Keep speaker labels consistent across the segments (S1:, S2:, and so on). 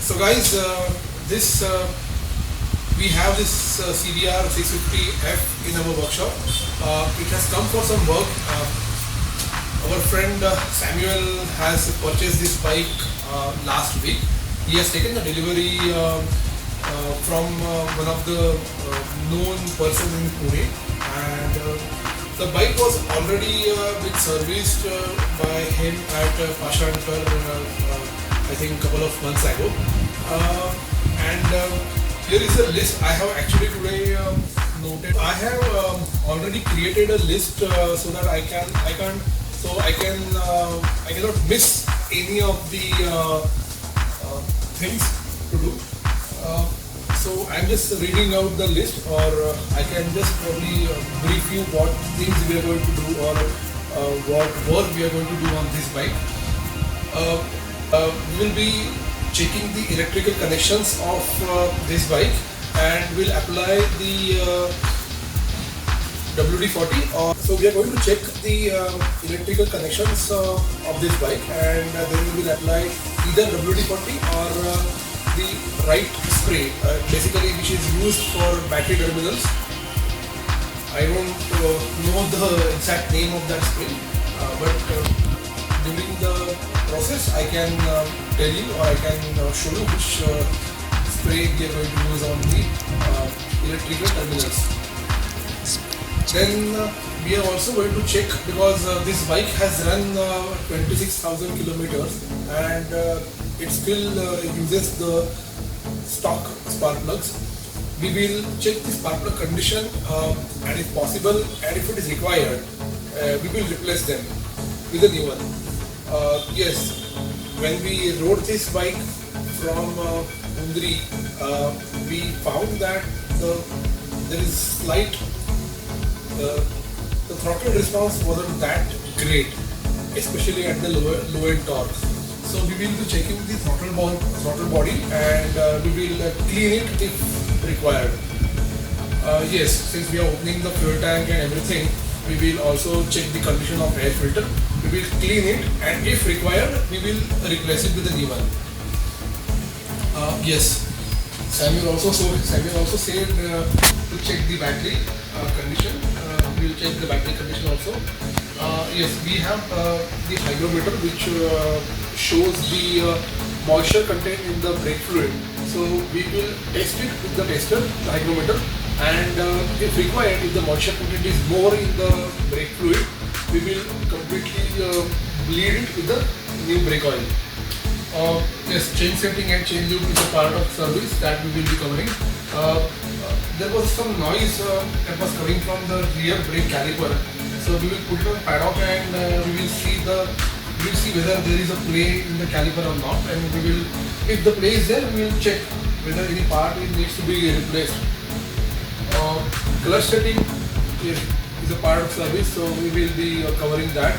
S1: So guys, this we have this CBR650F in our workshop. It has come for some work. Our friend Samuel has purchased this bike last week. He has taken the delivery from one of the known persons in Pune, and the bike was already been serviced by him at Pashankar, I think couple of months ago. Here is a list I have actually today noted. I have already created a list so that I cannot miss any of the things to do. So I'm just reading out the list, or I can just probably brief you what things we are going to do, or what work we are going to do on this bike. We will be checking the electrical connections of this bike, and will apply the WD-40. So we are going to check the electrical connections of this bike, and then we will apply either WD-40 or the right spray, basically which is used for battery terminals. I don't know the exact name of that spray, but during the process I can tell you, or I can show you which spray we are going to use on the electrical terminals. Then we are also going to check, because this bike has run 26,000 kilometers, and it still uses the stock spark plugs. We will check the spark plug condition, and if possible, and if it is required, we will replace them with a new one. Yes, when we rode this bike from Undri, we found that there is slight the throttle response wasn't that great, especially at the low end torque. So we will be checking the throttle body, and we will clean it if required. Yes, since we are opening the fuel tank and everything, we will also check the condition of air filter. We will clean it, and if required, we will replace it with a new one. Yes, Samuel also said to check the battery condition. We will check the battery condition also. Yes, we have the hygrometer, which shows the moisture content in the brake fluid. So we will test it with the tester, the hygrometer, and if required, if the moisture content is more in the brake fluid, we will completely bleed it with the new brake oil. Yes, chain setting and chain loop is a part of service that we will be covering. There was some noise that was coming from the rear brake caliper. So we will put it on paddock, and we will see whether there is a play in the caliper or not, and we will, if the play is there, we will check whether any part needs to be replaced. Clutch setting is a part of service, so we will be covering that.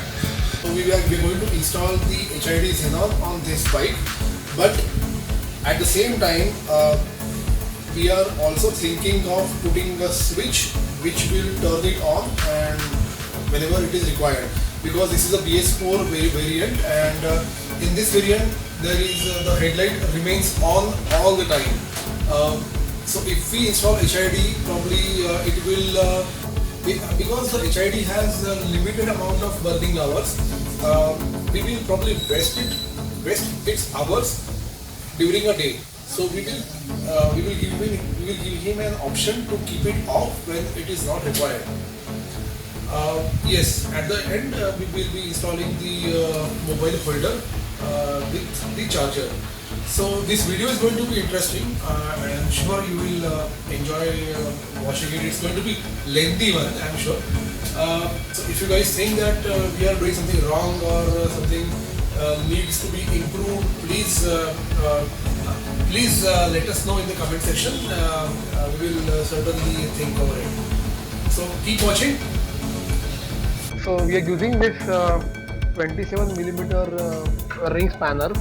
S1: So we are going to install the HID xenon on this bike, but at the same time we are also thinking of putting a switch which will turn it on and whenever it is required, because this is a BS4 variant, and in this variant there is the headlight remains on all the time. So if we install HID, probably it will because the HID has a limited amount of burning hours, we will probably waste its hours during a day. So we will give him an option to keep it off when it is not required. Yes, at the end we will be installing the mobile holder with the charger. So this video is going to be interesting. I am sure you will enjoy watching it. It's going to be lengthy one, I'm sure. So if you guys think that we are doing something wrong, or something needs to be improved, please let us know in the comment section. We will certainly think over it. So keep watching. So we are using this 27mm ring spanner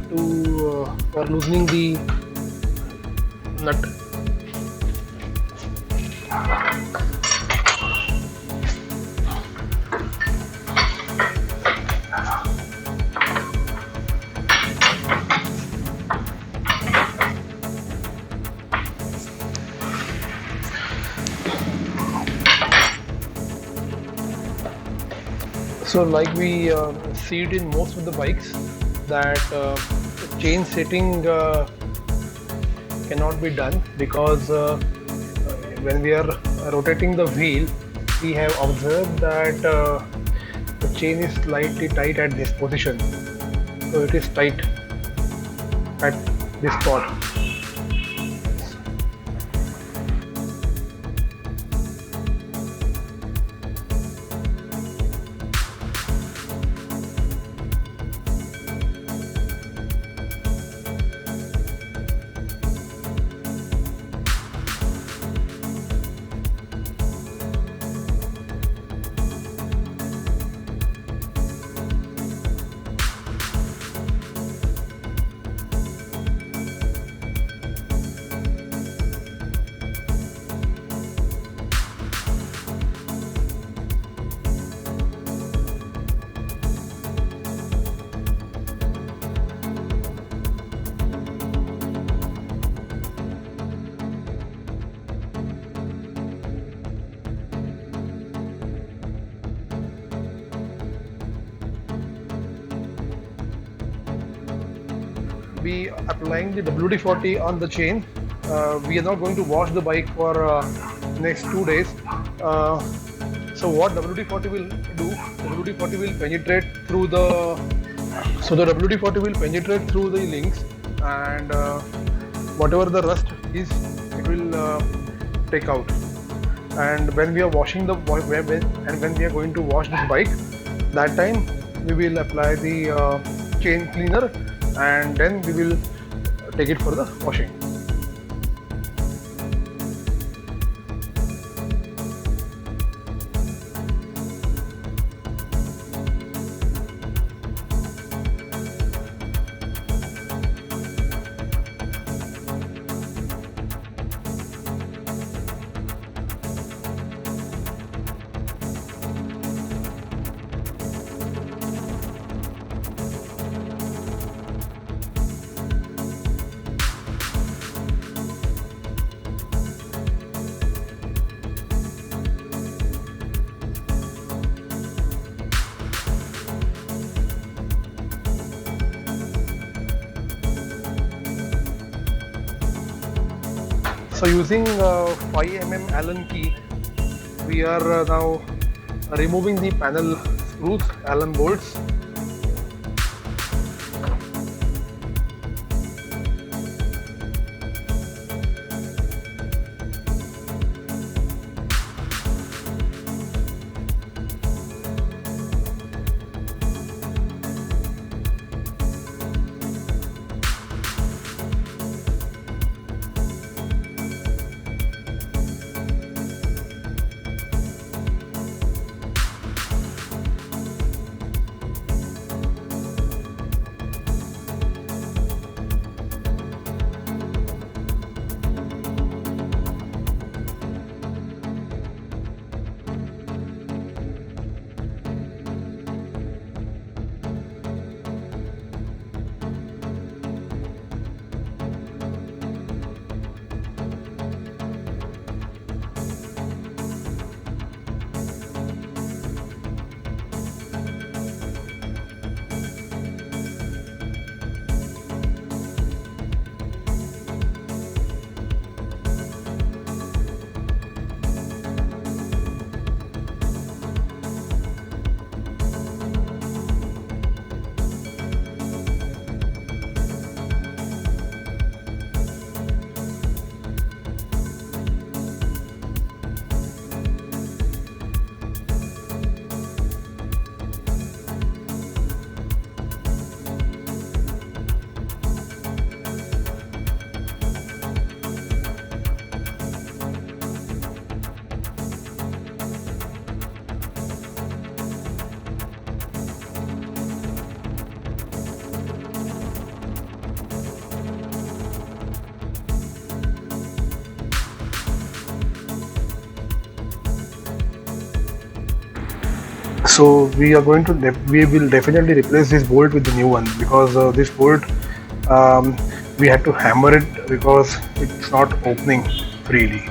S1: for loosening the nut. So like we see it in most of the bikes that chain setting cannot be done because when we are rotating the wheel, we have observed that the chain is slightly tight at this position. So it is tight at this spot. We applying the WD-40 on the chain. We are not going to wash the bike for next 2 days. So what WD-40 will do? WD-40 will penetrate through the WD-40 will penetrate through the links, and whatever the rust is, it will take out. And when we are washing the when we are going to wash this bike, that time we will apply the chain cleaner, and then we will take it for the washing. So using 5 mm Allen key, we are now removing the panel screws, Allen bolts. So we will definitely replace this bolt with the new one, because this bolt we had to hammer it because it's not opening freely.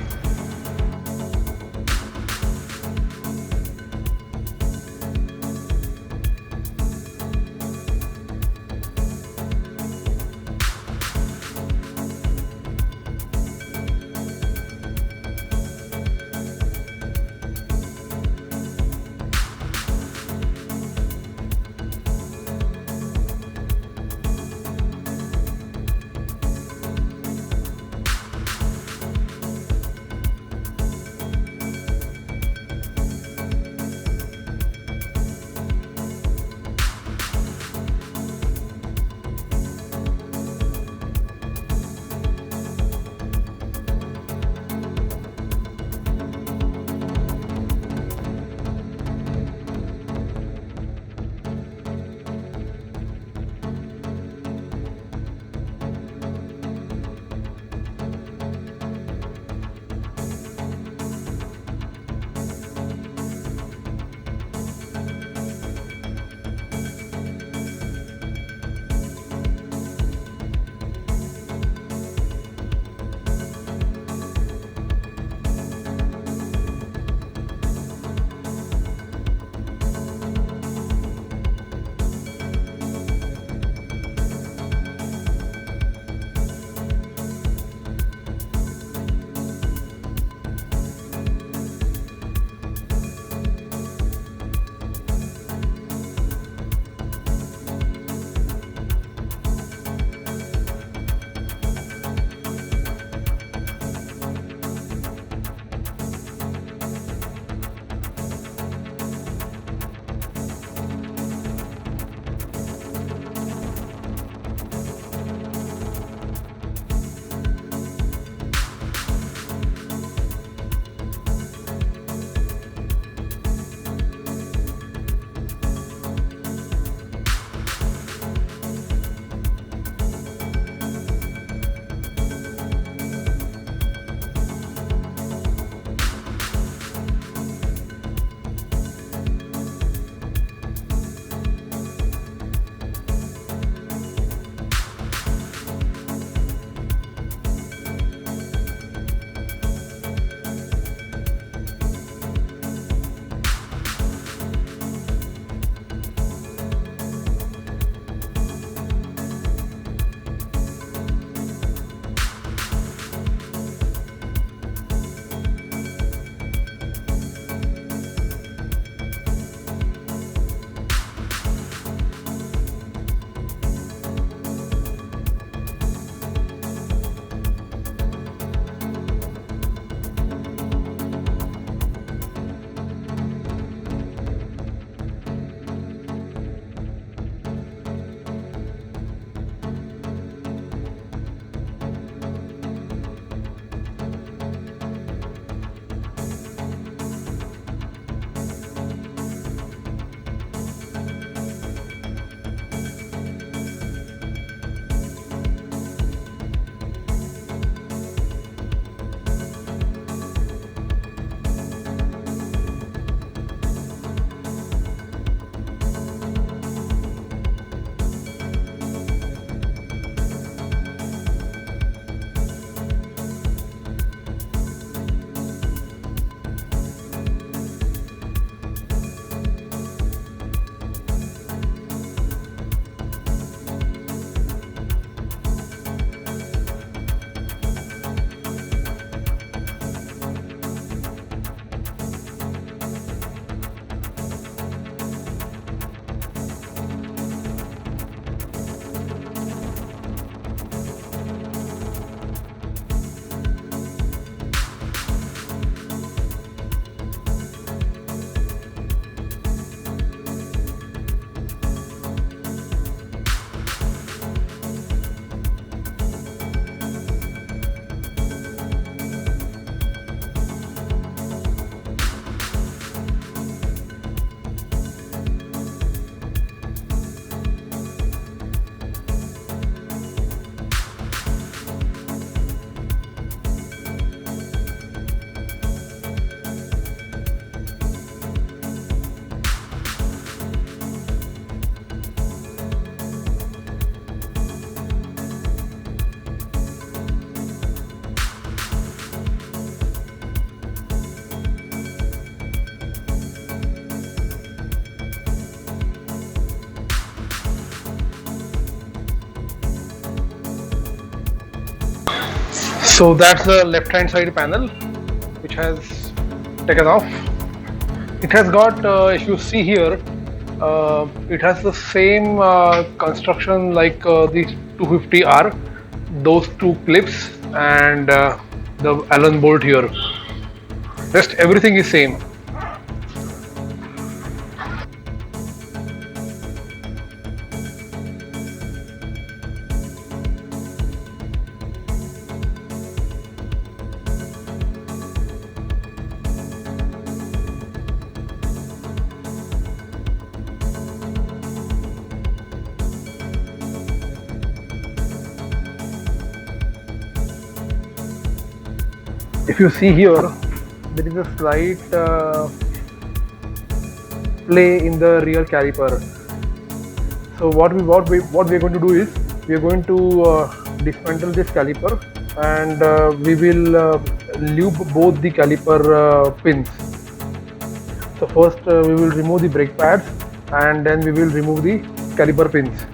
S1: So that's the left hand side panel which has taken off. It has got, if you see here, it has the same construction like the 250R, those two clips and the Allen bolt here. Rest everything is same. If you see here, there is a slight play in the rear caliper. So what we are going to do is we are going to dismantle this caliper and we will lube both the caliper pins. So first we will remove the brake pads and then we will remove the caliper pins.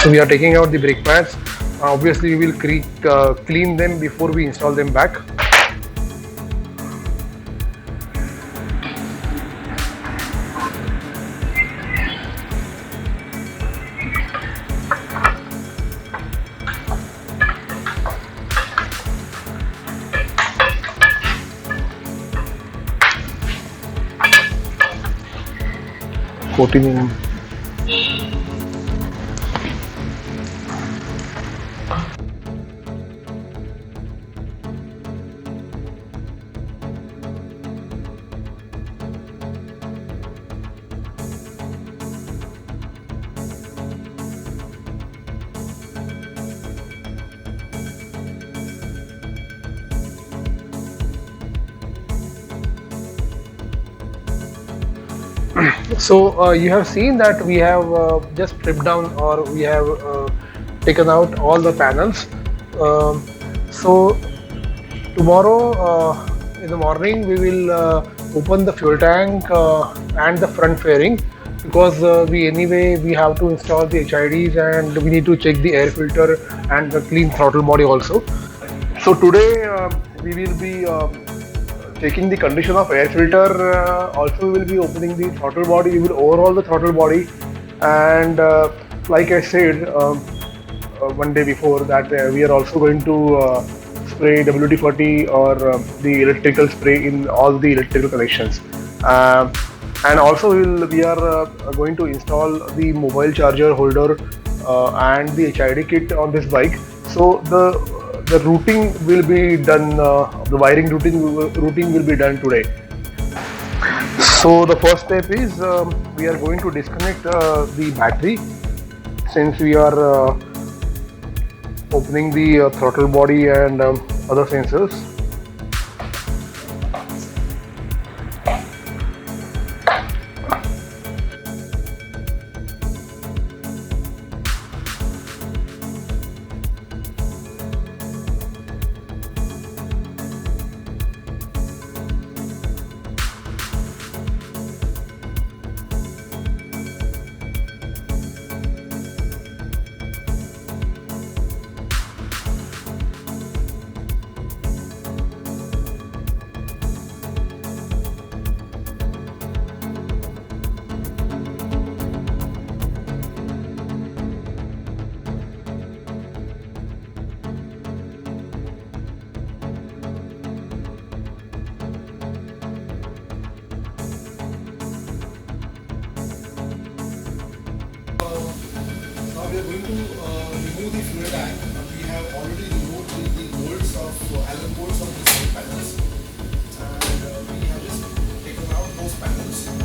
S1: So we are taking out the brake pads. Obviously we will clean them before we install them back. Coating. So you have seen that we have just stripped down, or we have taken out all the panels. So tomorrow in the morning we will open the fuel tank and the front fairing, because we have to install the HIDs and we need to check the air filter and the clean throttle body also. So today we will be checking the condition of air filter. Also we will be opening the throttle body. We will overhaul the throttle body, and like I said one day before, that we are also going to spray WD-40 or the electrical spray in all the electrical connections. And also we are going to install the mobile charger holder and the HID kit on this bike. So the routing will be done, the wiring routing will be done today. So the first step is we are going to disconnect the battery, since we are opening the throttle body and other sensors. Now we are going to remove the fuel tank. We have already removed the bolts of Allen bolts of the side panels, and we have just taken out those panels.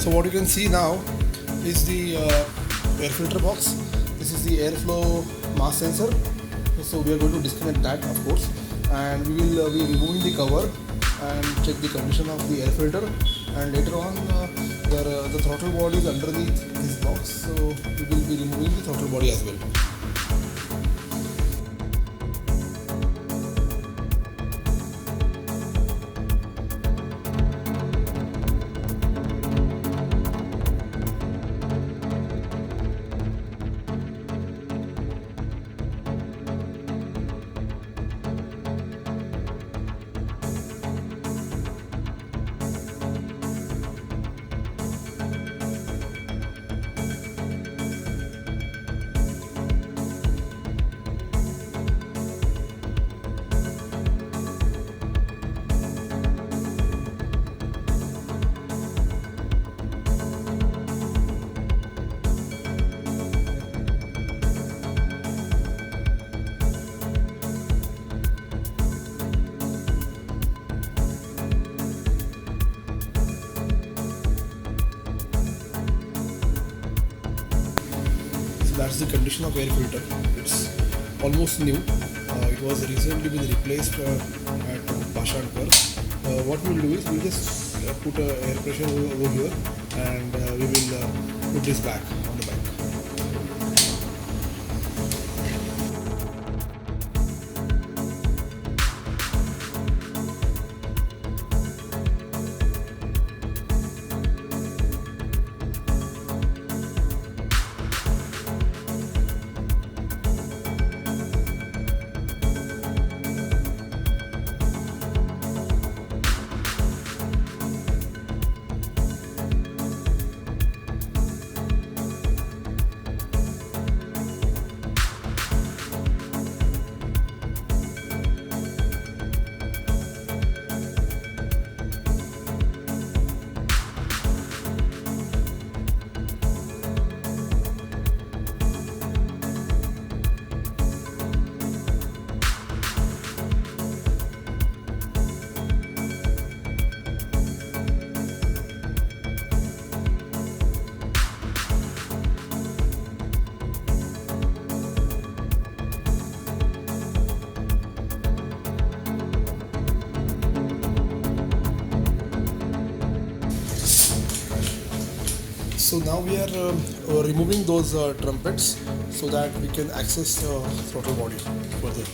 S1: So what you can see now is the air filter box. This is the airflow mass sensor. So we are going to disconnect that, of course, and we will be removing the cover and check the condition of the air filter. And later on, the throttle body is underneath this box, so we will be removing the throttle body as well. That's the condition of air filter. It's almost new. It was recently been replaced at Pashankar. What we will do is we just put air pressure over here, and we will put this back on the bike. So now we are removing those trumpets so that we can access the throttle body further.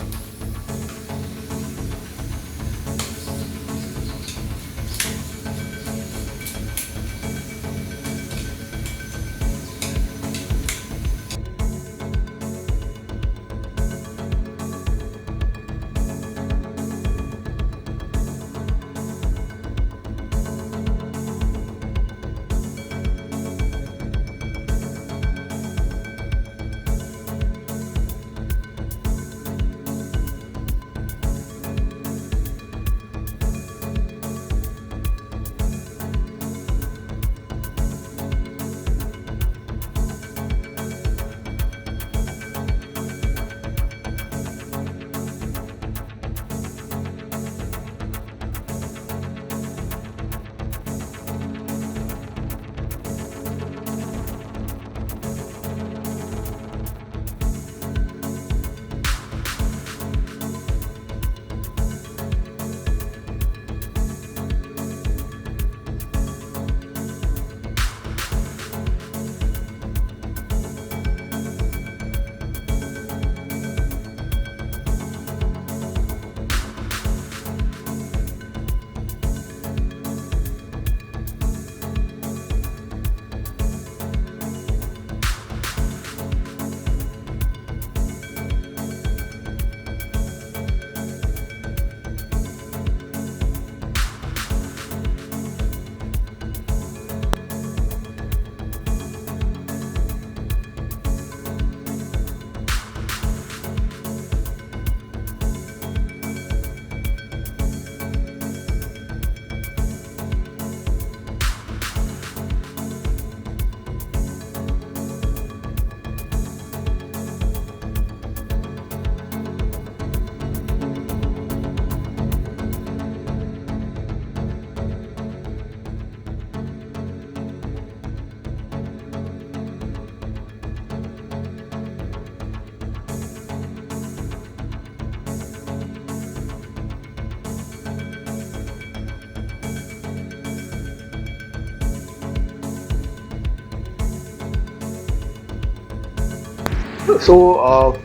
S1: So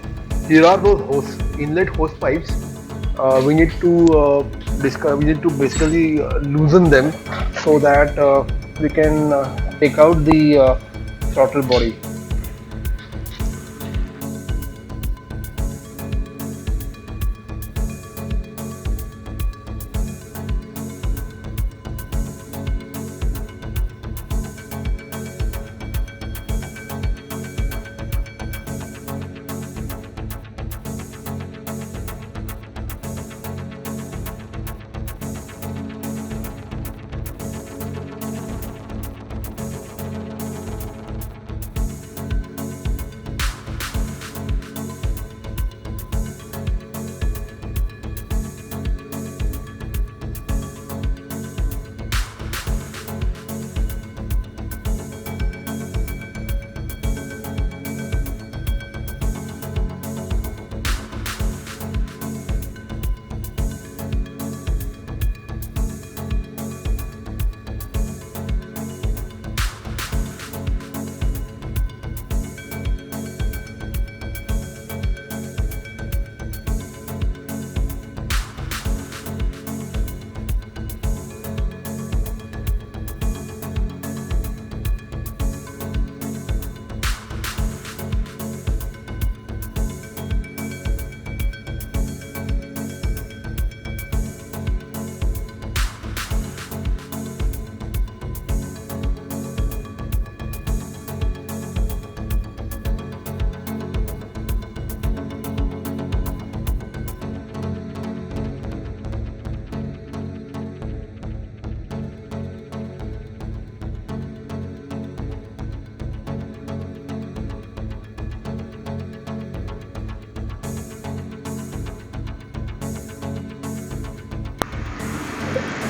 S1: here are those hose inlet hose pipes. We need to we need to basically loosen them so that we can take out the throttle body.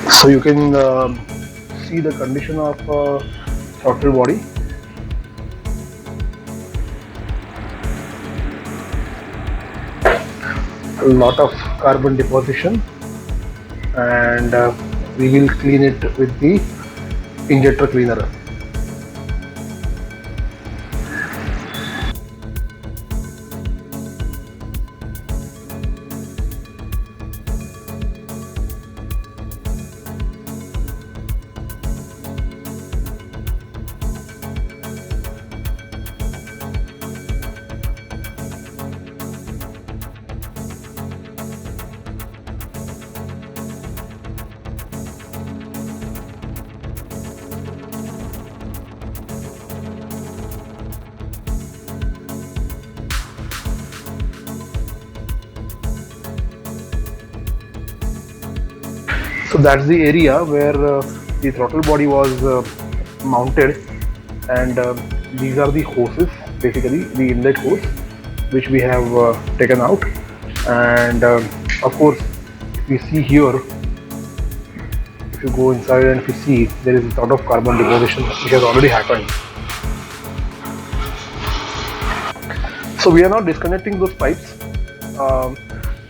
S1: So you can see the condition of throttle body. A lot of carbon deposition, and we will clean it with the injector cleaner. So that's the area where the throttle body was mounted, and these are the hoses, basically the inlet hose, which we have taken out. And of course, if you see here, if you go inside and if you see, there is a lot of carbon deposition which has already happened. So we are now disconnecting those pipes.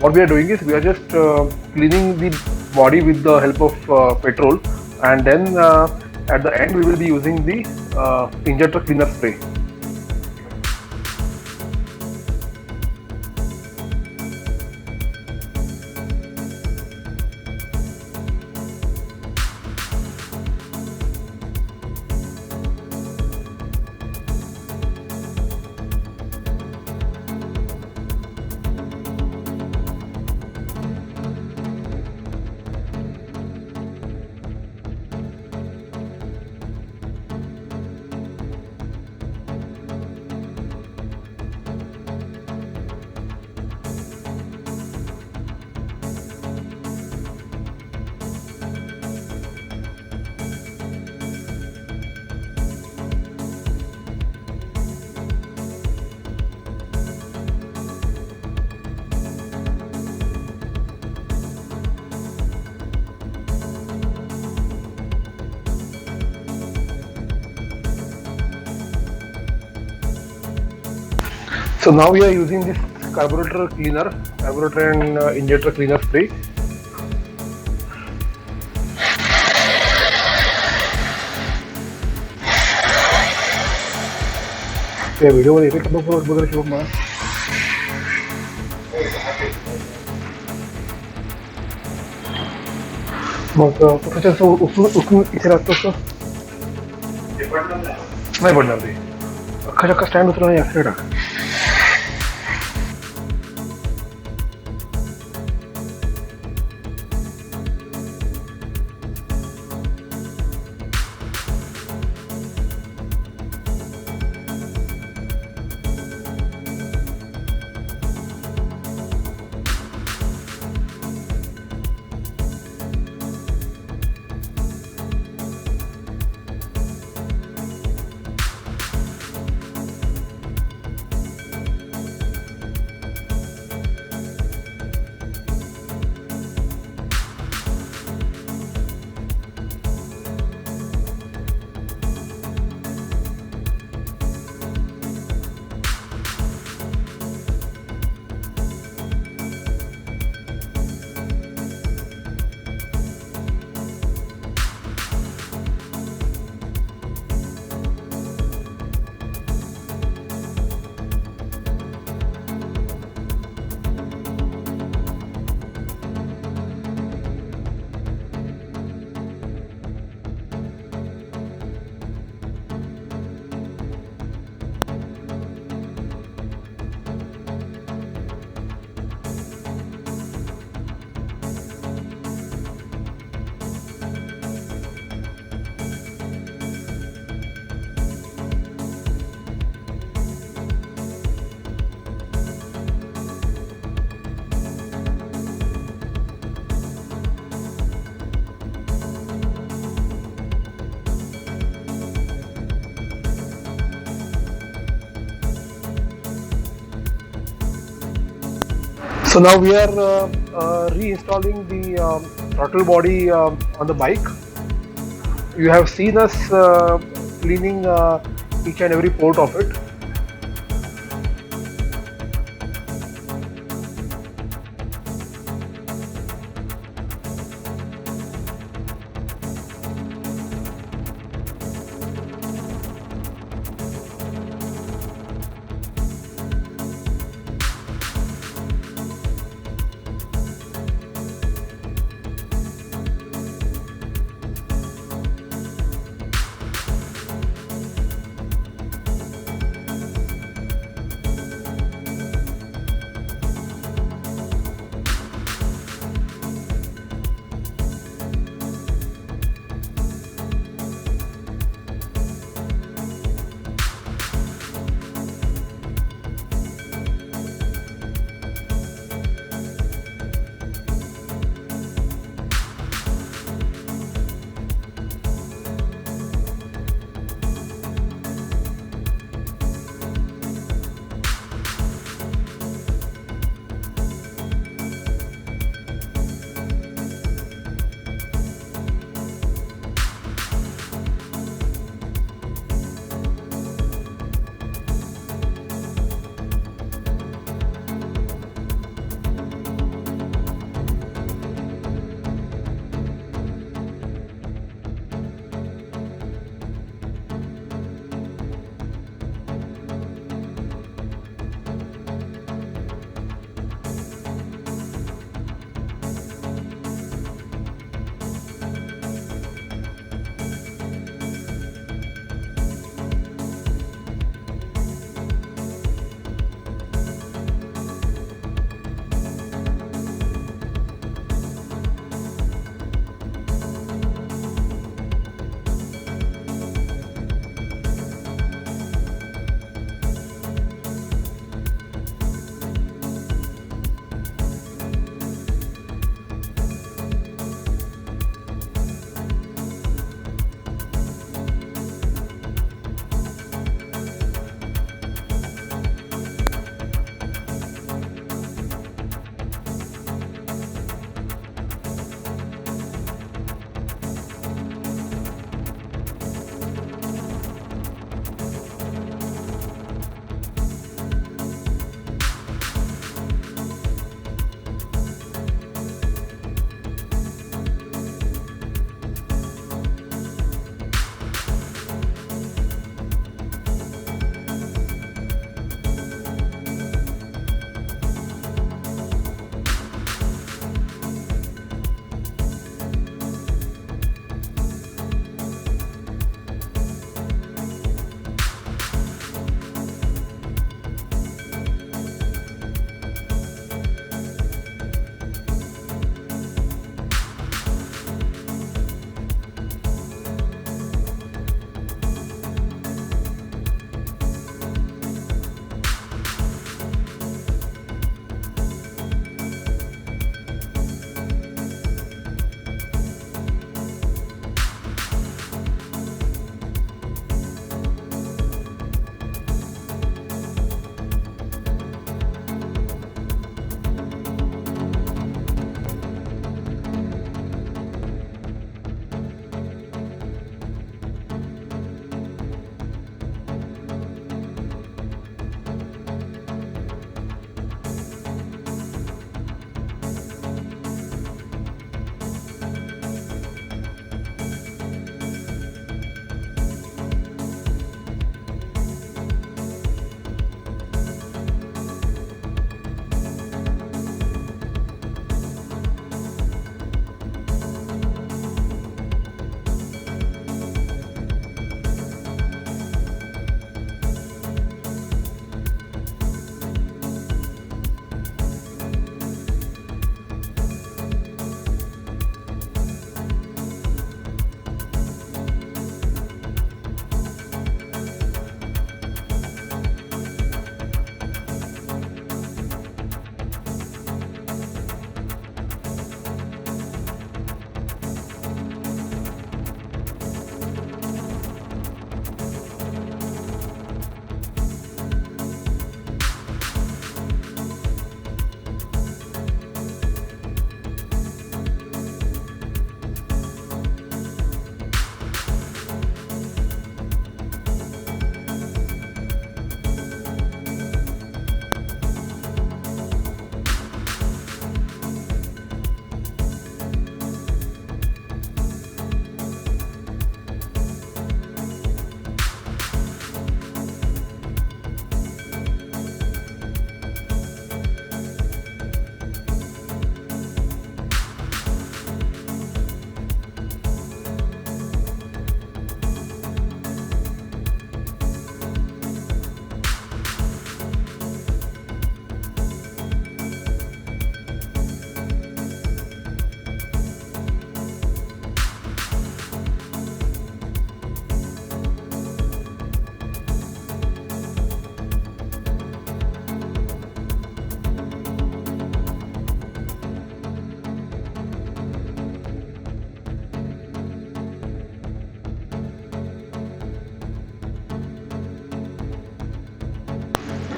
S1: What we are doing is we are just cleaning the body with the help of petrol, and then at the end we will be using the injector cleaner spray. So now we are using this carburetor cleaner, carburetor and injector cleaner spray.
S2: त्या व्हिडिओमध्ये येते का बघ बघ शिवम मला. मग तू त्याच्यात उचलून इथे लागतोस तर नाही पडणार ते. अख्खा चक्का स्टँड उचलून आणि ॲक्सिडेंट टाक. So now we are reinstalling the throttle body on the bike. You have seen us cleaning each and every port of it.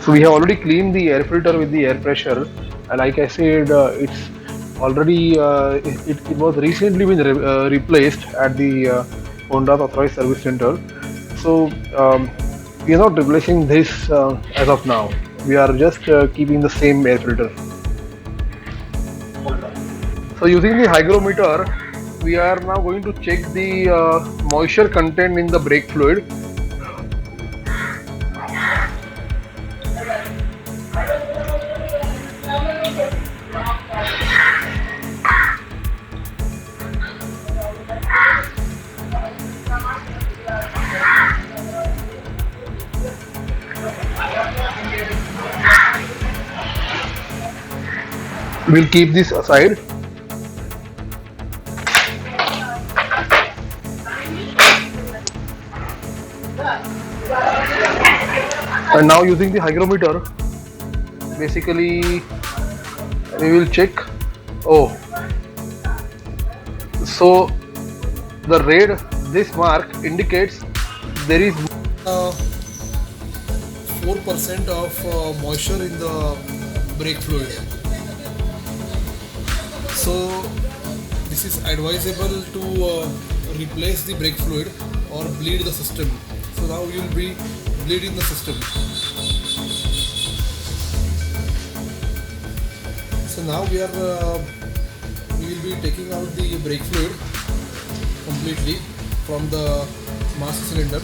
S2: So we have already cleaned the air filter with the air pressure. Like I said, it's already it was recently been replaced at the Honda's authorized service center. So we are not replacing this as of now. We are just keeping the same air filter. So using the hygrometer, we are now going to check the moisture content in the brake fluid. We'll keep this aside. And now using the hygrometer, basically we will check. Oh, so the red, this mark indicates there is
S1: 4% of moisture in the brake fluid. So this is advisable to replace the brake fluid or bleed the system. So now you will be bleeding the system. So now we will be taking out the brake fluid completely from the master cylinder.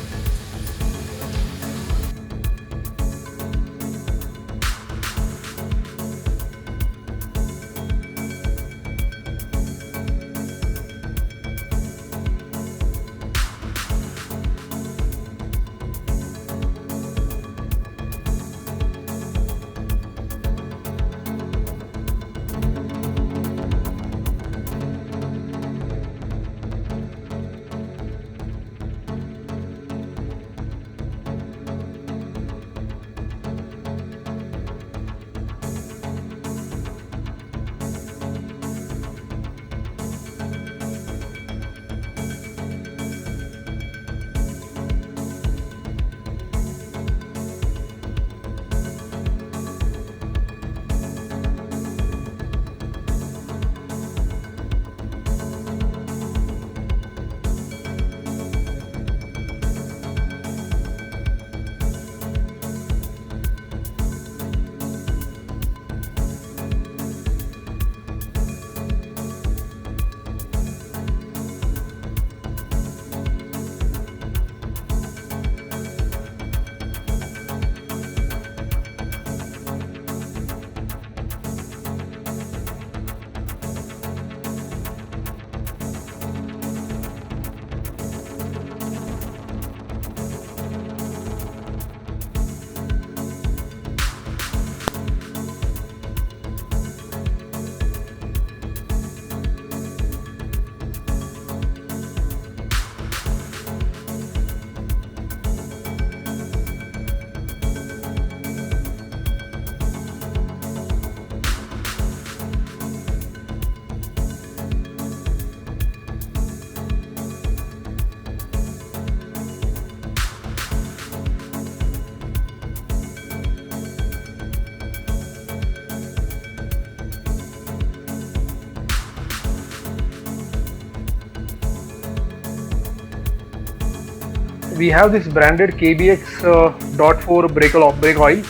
S2: We have this branded KBX.4 brake oil,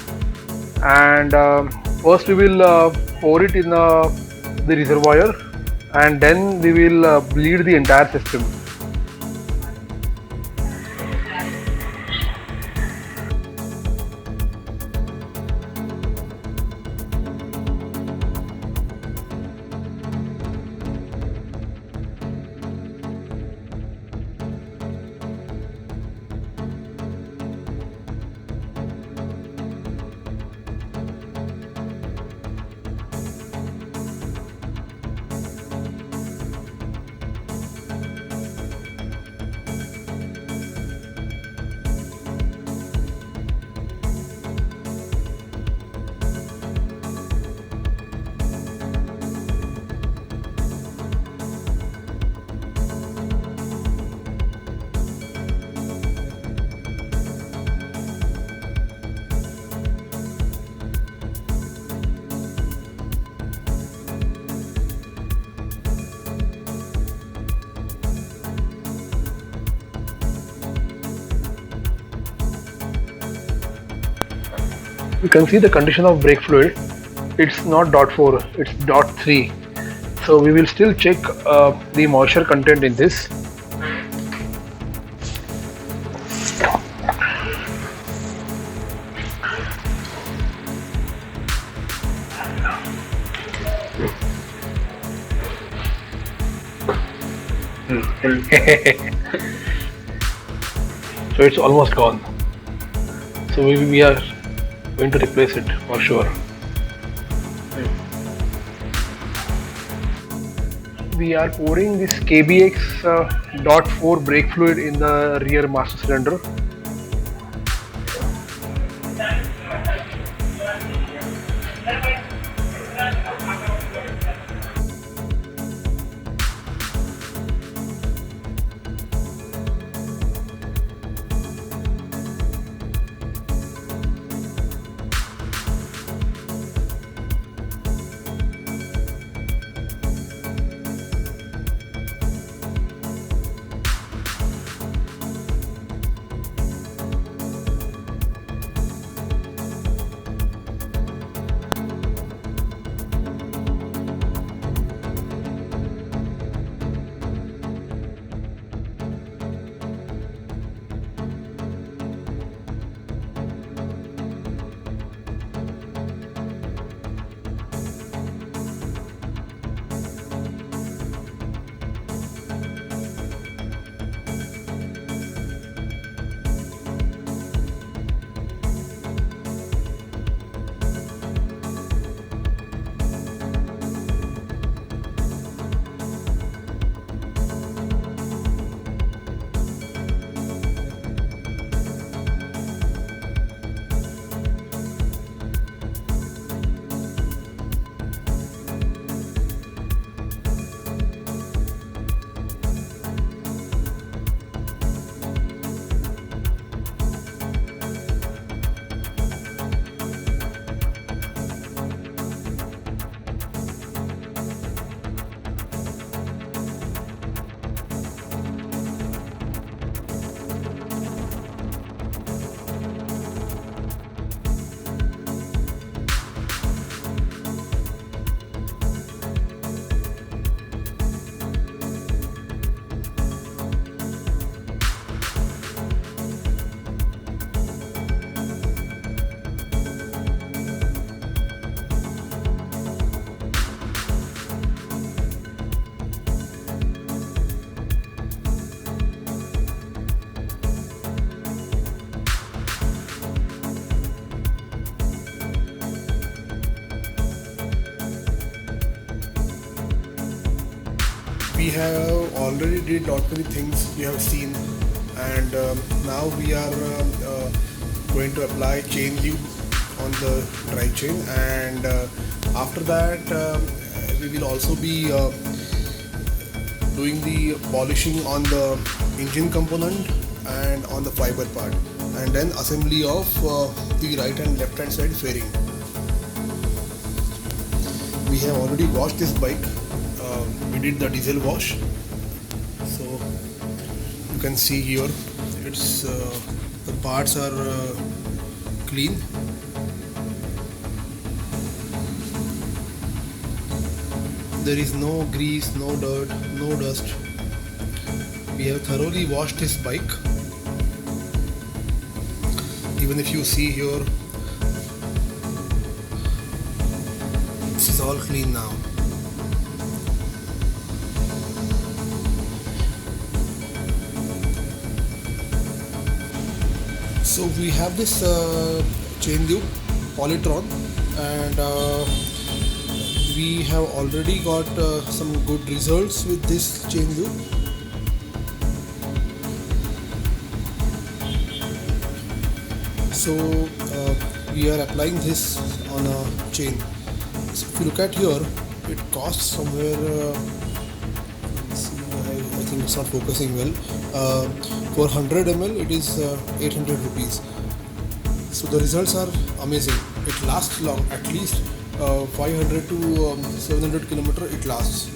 S2: and first we will pour it in the reservoir, and then we will bleed the entire system. You can see the condition of brake fluid. It's not .4, it's .3. So we will still check the moisture content in this. So it's almost gone. So we are going to replace it for sure. We are pouring this KBX .4 brake fluid in the rear master cylinder.
S1: We have already did lot many things you have seen, and now we are going to apply chain lube on the drive chain, and after that we will also be doing the polishing on the engine component and on the fiber part, and then assembly of the right and left hand side fairing. We have already washed this bike. We did the diesel wash, so you can see here it's the parts are clean. There is no grease, no dirt, no dust. We have thoroughly washed this bike. Even if you see here, this is all clean now. So we have this chain lube Polytron, and we have already got some good results with this chain lube. So we are applying this on a chain. So if you look at here, it costs somewhere I think it's not focusing well. For 100 ml it is 800 rupees. So the results are amazing. It lasts long, at least 500 to 700 kilometer it lasts.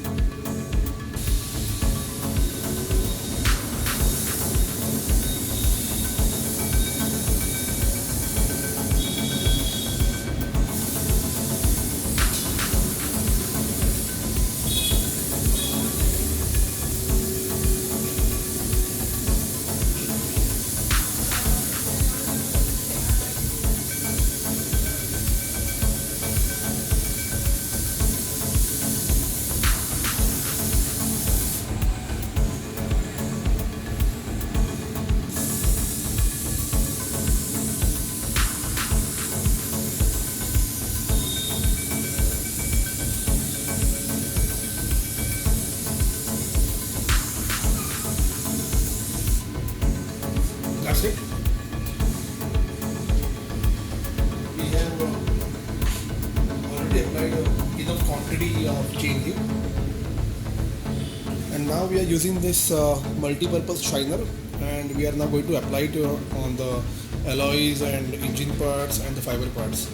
S1: That's it. We have already applied enough quantity of chain here, and now we are using this multi-purpose shiner, and we are now going to apply it on the alloys and engine parts and the fiber parts.